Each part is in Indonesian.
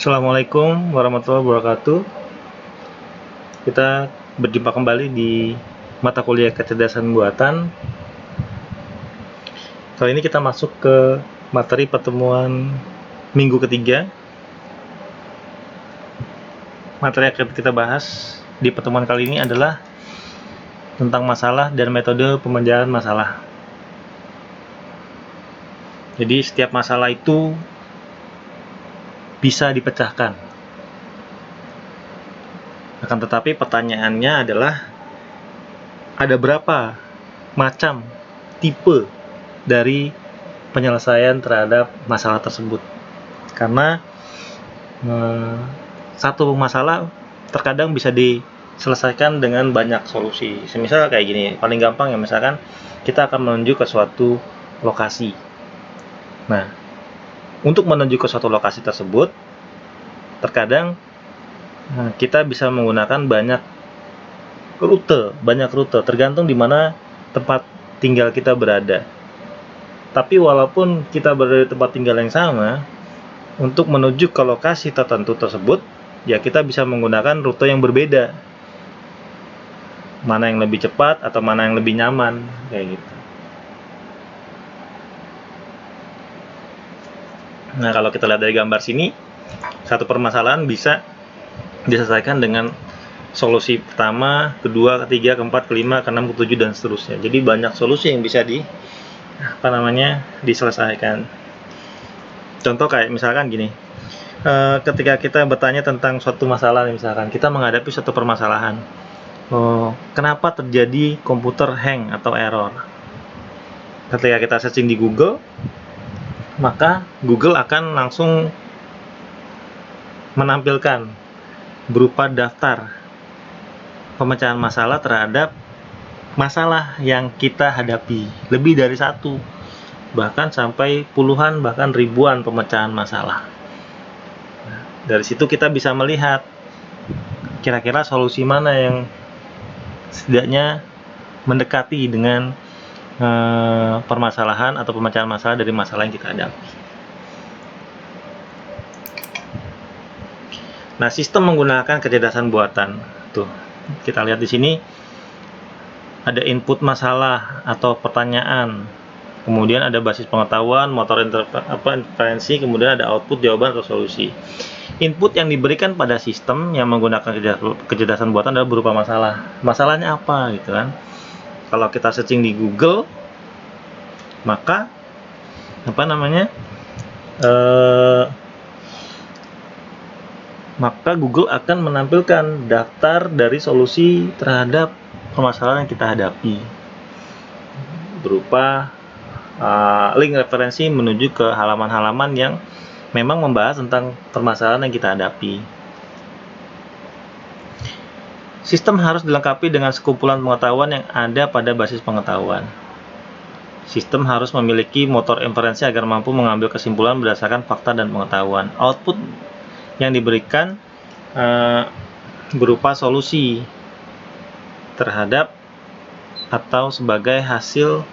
Assalamualaikum warahmatullahi wabarakatuh. Kita berjumpa kembali di mata kuliah kecerdasan buatan. Kali ini kita masuk ke materi pertemuan minggu ketiga. Materi yang akan kita bahas di pertemuan kali ini adalah tentang masalah dan metode pemecahan masalah. Jadi setiap masalah itu bisa dipecahkan. Akan tetapi pertanyaannya adalah ada berapa macam tipe dari penyelesaian terhadap masalah tersebut. Karena satu masalah terkadang bisa diselesaikan dengan banyak solusi. Semisal kayak gini, paling gampang ya, misalkan kita akan menuju ke suatu lokasi. Nah, untuk menuju ke suatu lokasi tersebut, terkadang kita bisa menggunakan banyak rute, tergantung di mana tempat tinggal kita berada. Tapi walaupun kita berada di tempat tinggal yang sama, untuk menuju ke lokasi tertentu tersebut, ya kita bisa menggunakan rute yang berbeda. Mana yang lebih cepat atau mana yang lebih nyaman, kayak gitu. Nah, kalau kita lihat dari gambar sini, satu permasalahan bisa diselesaikan dengan solusi pertama, kedua, ketiga, keempat, kelima, keenam, ketujuh, dan seterusnya. Jadi banyak solusi yang bisa diselesaikan. Contoh kayak misalkan gini, ketika kita bertanya tentang suatu masalah, misalkan kita menghadapi suatu permasalahan, kenapa terjadi komputer hang atau error? Ketika kita searching di Google, maka Google akan langsung menampilkan berupa daftar pemecahan masalah terhadap masalah yang kita hadapi, lebih dari satu, bahkan sampai puluhan, bahkan ribuan pemecahan masalah. Dari situ kita bisa melihat kira-kira solusi mana yang setidaknya mendekati dengan permasalahan atau pemecahan masalah dari masalah yang kita hadapi. Nah, sistem menggunakan kecerdasan buatan. Tuh, kita lihat di sini ada input masalah atau pertanyaan, kemudian ada basis pengetahuan, motor inferensi, kemudian ada output jawaban atau solusi. Input yang diberikan pada sistem yang menggunakan kecerdasan buatan adalah berupa masalah. Masalahnya apa gitu kan? Kalau kita searching di Google, maka maka Google akan menampilkan daftar dari solusi terhadap permasalahan yang kita hadapi berupa link referensi menuju ke halaman-halaman yang memang membahas tentang permasalahan yang kita hadapi. Sistem harus dilengkapi dengan sekumpulan pengetahuan yang ada pada basis pengetahuan. Sistem harus memiliki motor inferensi agar mampu mengambil kesimpulan berdasarkan fakta dan pengetahuan. Output yang diberikan berupa solusi terhadap atau sebagai hasil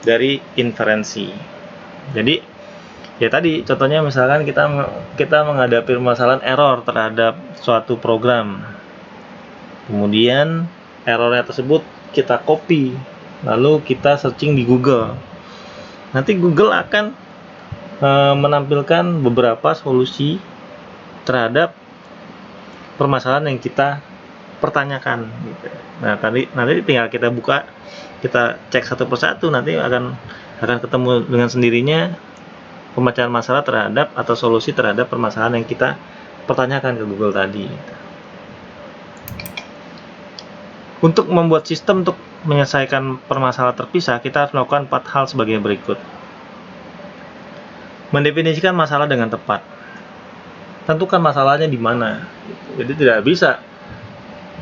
dari inferensi. Jadi ya tadi contohnya misalkan kita menghadapi permasalahan error terhadap suatu program, kemudian errornya tersebut kita copy, lalu kita searching di Google. Nanti Google akan menampilkan beberapa solusi terhadap permasalahan yang kita pertanyakan gitu. Nah, nanti tinggal kita buka, kita cek satu persatu, nanti akan ketemu dengan sendirinya pemecahan masalah terhadap atau solusi terhadap permasalahan yang kita pertanyakan ke Google tadi. Untuk membuat sistem untuk menyelesaikan permasalahan terpisah, kita harus melakukan 4 hal sebagai berikut. Mendefinisikan masalah dengan tepat. Tentukan masalahnya di mana. Jadi tidak bisa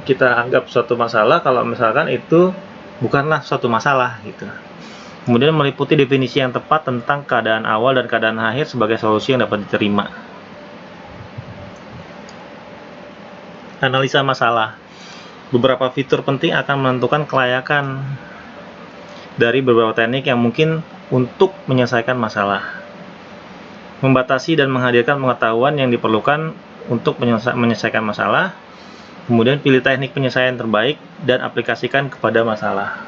kita anggap suatu masalah kalau misalkan itu bukanlah suatu masalah gitu. Kemudian meliputi definisi yang tepat tentang keadaan awal dan keadaan akhir sebagai solusi yang dapat diterima. Analisa masalah. Beberapa fitur penting akan menentukan kelayakan dari beberapa teknik yang mungkin untuk menyelesaikan masalah. membatasi dan menghadirkan pengetahuan yang diperlukan untuk menyelesaikan masalah. Kemudian pilih teknik penyelesaian terbaik dan aplikasikan kepada masalah.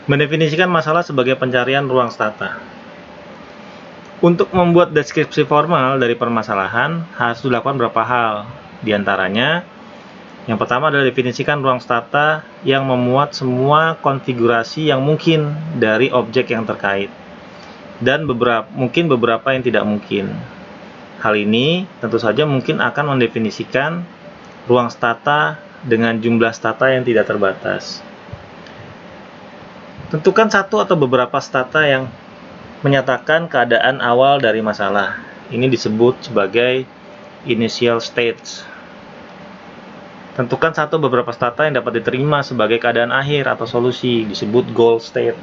Mendefinisikan masalah sebagai pencarian ruang stata. Untuk membuat deskripsi formal dari permasalahan harus dilakukan beberapa hal. Di antaranya, yang pertama adalah definisikan ruang stata yang memuat semua konfigurasi yang mungkin dari objek yang terkait, dan mungkin beberapa yang tidak mungkin. Hal ini tentu saja mungkin akan mendefinisikan ruang stata dengan jumlah stata yang tidak terbatas. Tentukan satu atau beberapa stata yang menyatakan keadaan awal dari masalah. Ini disebut sebagai initial state. Tentukan satu beberapa stata yang dapat diterima sebagai keadaan akhir atau solusi, disebut goal state.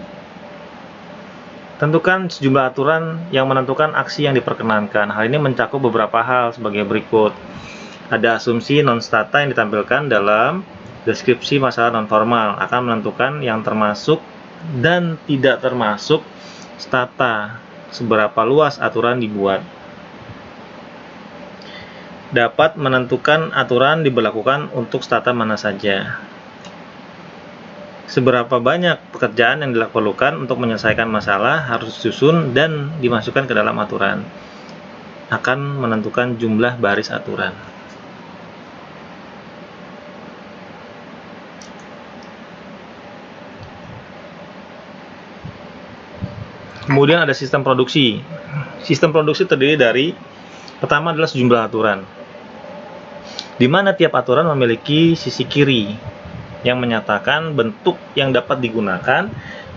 Tentukan sejumlah aturan yang menentukan aksi yang diperkenankan. Hal ini mencakup beberapa hal sebagai berikut. Ada asumsi non-stata yang ditampilkan dalam deskripsi masalah non-formal, akan menentukan yang termasuk dan tidak termasuk stata, seberapa luas aturan dibuat. Dapat menentukan aturan diberlakukan untuk stata mana saja. Seberapa banyak pekerjaan yang diperlukan untuk menyelesaikan masalah harus disusun dan dimasukkan ke dalam aturan. Akan menentukan jumlah baris aturan. Kemudian ada sistem produksi. Sistem produksi terdiri dari, pertama adalah sejumlah aturan, di mana tiap aturan memiliki sisi kiri yang menyatakan bentuk yang dapat digunakan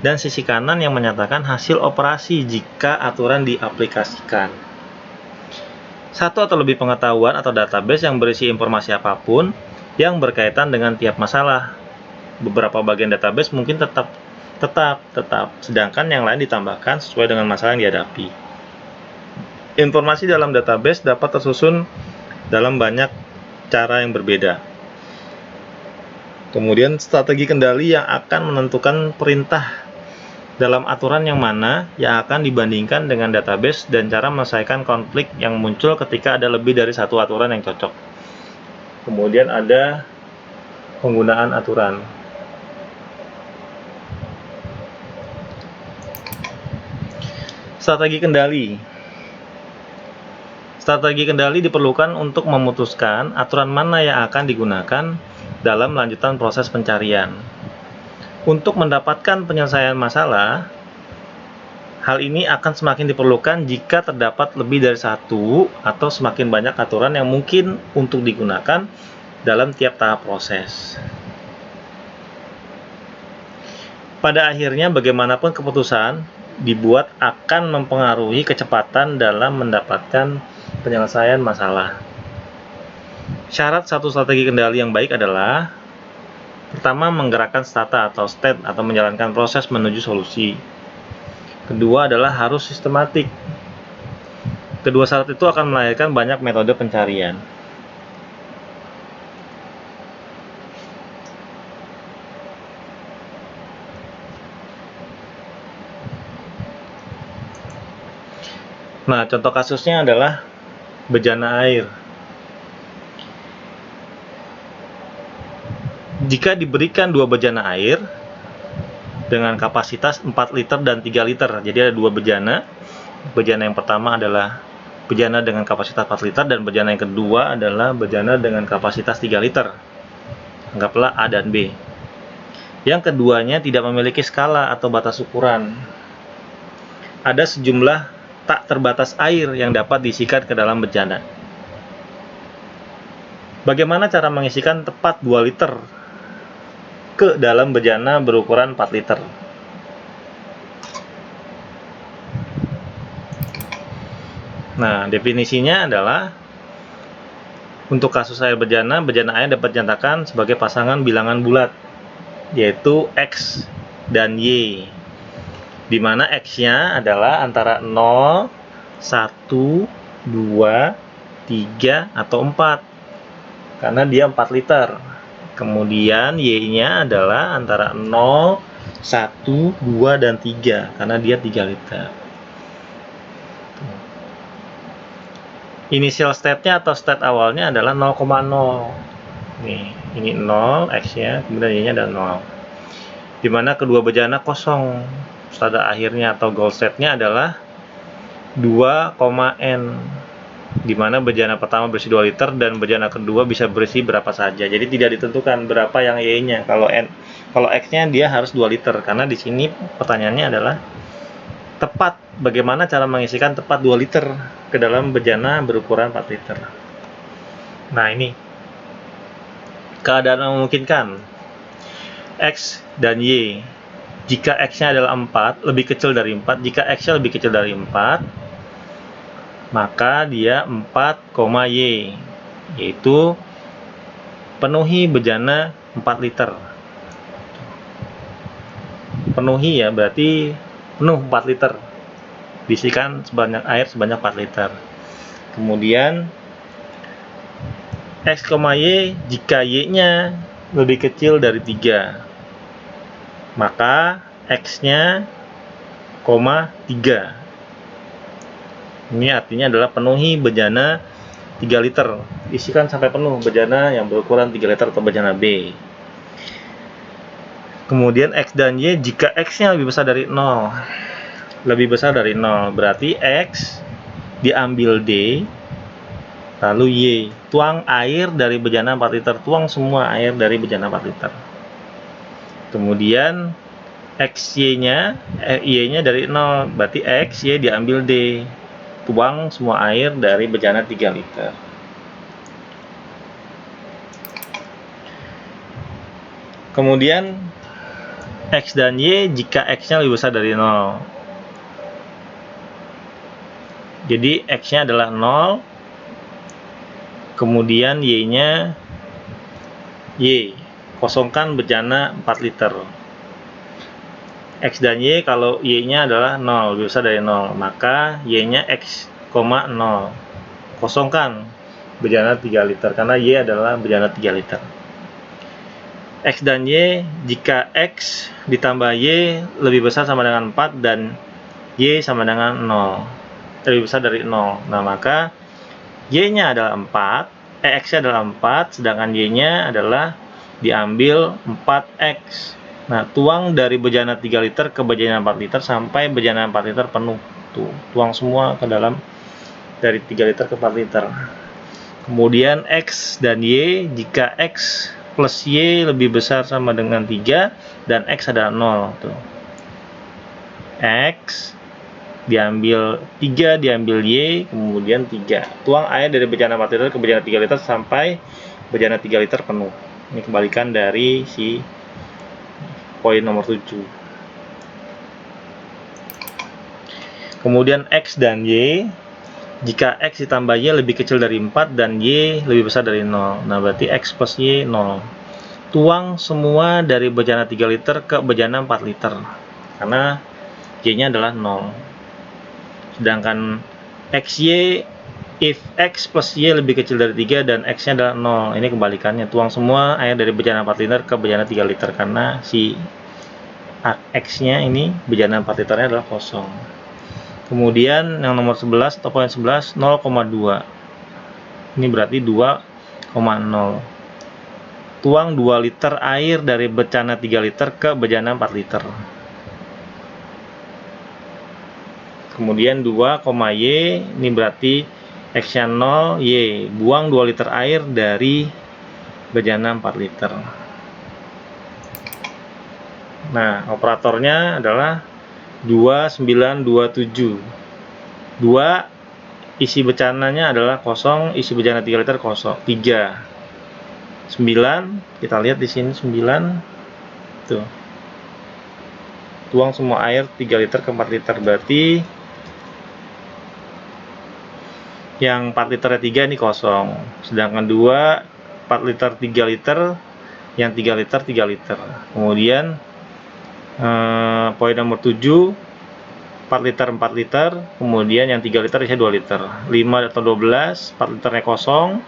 dan sisi kanan yang menyatakan hasil operasi jika aturan diaplikasikan. Satu atau lebih pengetahuan atau database yang berisi informasi apapun yang berkaitan dengan tiap masalah. Beberapa bagian database mungkin tetap, sedangkan yang lain ditambahkan sesuai dengan masalah yang dihadapi. Informasi dalam database dapat tersusun dalam banyak cara yang berbeda. Kemudian strategi kendali yang akan menentukan perintah dalam aturan yang mana yang akan dibandingkan dengan database dan cara menyelesaikan konflik yang muncul ketika ada lebih dari satu aturan yang cocok. Kemudian ada penggunaan aturan. Strategi kendali. Strategi kendali diperlukan untuk memutuskan aturan mana yang akan digunakan dalam lanjutan proses pencarian. Untuk mendapatkan penyelesaian masalah, hal ini akan semakin diperlukan jika terdapat lebih dari satu atau semakin banyak aturan yang mungkin untuk digunakan dalam tiap tahap proses. Pada akhirnya, bagaimanapun keputusan dibuat akan mempengaruhi kecepatan dalam mendapatkan penyelesaian masalah. Syarat satu strategi kendali yang baik adalah, pertama, menggerakkan stata atau state atau menjalankan proses menuju solusi. Kedua adalah harus sistematik. Kedua syarat itu akan melahirkan banyak metode pencarian. Nah, contoh kasusnya adalah bejana air. Jika diberikan dua bejana air dengan kapasitas 4 liter dan 3 liter, jadi ada dua bejana. Bejana yang pertama adalah bejana dengan kapasitas 4 liter dan bejana yang kedua adalah bejana dengan kapasitas 3 liter. Anggaplah A dan B. Yang keduanya tidak memiliki skala atau batas ukuran. Ada sejumlah tak terbatas air yang dapat diisikan ke dalam bejana. Bagaimana cara mengisikan tepat 2 liter ke dalam bejana berukuran 4 liter? Nah, definisinya adalah, untuk kasus air bejana air dapat dinyatakan sebagai pasangan bilangan bulat, yaitu X dan Y, di mana X-nya adalah antara 0, 1, 2, 3, atau 4, karena dia 4 liter. Kemudian Y-nya adalah antara 0, 1, 2, dan 3 karena dia 3 liter. Initial state-nya atau state awalnya adalah 0,0. Nih, ini 0 X-nya, kemudian Y-nya adalah 0. Dimana kedua bejana kosong. Pada akhirnya atau goal state-nya adalah 2,N. Dimana bejana pertama berisi 2 liter dan bejana kedua bisa berisi berapa saja. Jadi tidak ditentukan berapa yang Y-nya. Kalau X-nya dia harus 2 liter karena di sini pertanyaannya adalah tepat, bagaimana cara mengisikan tepat 2 liter ke dalam bejana berukuran 4 liter. Nah, ini keadaan memungkinkan X dan Y. Jika X-nya adalah 4, lebih kecil dari 4, jika X-nya lebih kecil dari 4, maka dia 4, Y, yaitu penuhi bejana 4 liter. Penuhi ya, berarti penuh 4 liter. Diisikan sebanyak air sebanyak 4 liter. Kemudian X, Y, jika Y-nya lebih kecil dari 3, maka X-nya, 3. Ini artinya adalah penuhi bejana 3 liter. Isikan sampai penuh bejana yang berukuran 3 liter atau bejana B. Kemudian X dan Y, jika X-nya lebih besar dari 0. Lebih besar dari 0, berarti X diambil D, lalu Y. Tuang air dari bejana 4 liter. Tuang semua air dari bejana 4 liter. Kemudian Y-nya dari 0, berarti X, Y diambil D. Tuang semua air dari bejana 3 liter. Kemudian X dan Y, jika X-nya lebih besar dari 0. Jadi X-nya adalah 0, kemudian Y-nya Y. Kosongkan bejana 4 liter. X dan Y, kalau Y-nya adalah 0, lebih besar dari 0, maka Y-nya X, 0. Kosongkan bejana 3 liter, karena Y adalah bejana 3 liter. X dan Y, jika X ditambah Y lebih besar sama dengan 4 dan Y sama dengan 0, lebih besar dari 0. Nah, maka Y-nya adalah 4, X-nya adalah 4, sedangkan Y-nya adalah diambil 4X. Nah, tuang dari bejana 3 liter ke bejana 4 liter sampai bejana 4 liter penuh. Tuh, tuang semua ke dalam dari 3 liter ke 4 liter. Kemudian X dan Y, jika X plus Y lebih besar sama dengan 3 dan X adalah 0. Tuh. X diambil 3, diambil Y, kemudian 3. Tuang air dari bejana 4 liter ke bejana 3 liter sampai bejana 3 liter penuh. Ini kebalikan dari si poin nomor 7. Kemudian X dan Y, jika X ditambah Y lebih kecil dari 4 dan Y lebih besar dari 0. Nah, berarti X plus Y 0. Tuang semua dari bejana 3 liter ke bejana 4 liter. Karena Y-nya adalah 0. Sedangkan XY, if X plus Y lebih kecil dari 3 dan X-nya adalah 0. Ini kebalikannya. Tuang semua air dari bejana 4 liter ke bejana 3 liter. Karena si X-nya ini, bejana 4 liternya adalah kosong. Kemudian yang nomor 11 atau poin 11, 0,2. Ini berarti 2,0. Tuang 2 liter air dari bejana 3 liter ke bejana 4 liter. Kemudian 2, Y, ini berarti X-nya 0, Y. Buang 2 liter air dari bejana 4 liter. Nah, operatornya adalah 2927. 2, isi becananya adalah kosong, isi bejana 3 liter kosong. 3. 9, kita lihat di sini 9. Tuh. Tuang semua air 3 liter ke 4 liter, berarti yang 4 liternya 3 ini kosong. Sedangkan 2, 4 liter 3 liter, yang 3 liter 3 liter. Kemudian poin nomor 7, 4 liter 4 liter, kemudian yang 3 liter isinya 2 liter. 5 atau 12, 4 liternya kosong,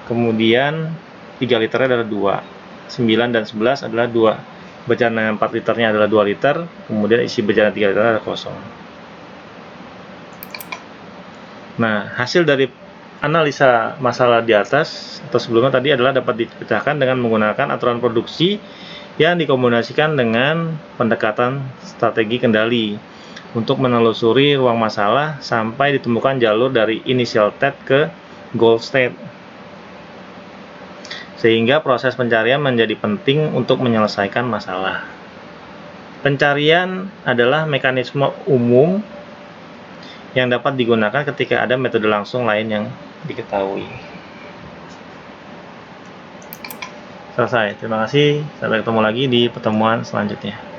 kemudian 3 liternya adalah 2. 9 dan 11 adalah 2. bejana 4 liternya adalah 2 liter, kemudian isi bejana 3 liter adalah kosong. Nah, hasil dari analisa masalah di atas atau sebelumnya tadi adalah dapat dipecahkan dengan menggunakan aturan produksi yang dikombinasikan dengan pendekatan strategi kendali untuk menelusuri ruang masalah sampai ditemukan jalur dari initial state ke goal state. Sehingga proses pencarian menjadi penting untuk menyelesaikan masalah. Pencarian adalah mekanisme umum yang dapat digunakan ketika ada metode langsung lain yang diketahui. Selesai. Terima kasih. Sampai ketemu lagi di pertemuan selanjutnya.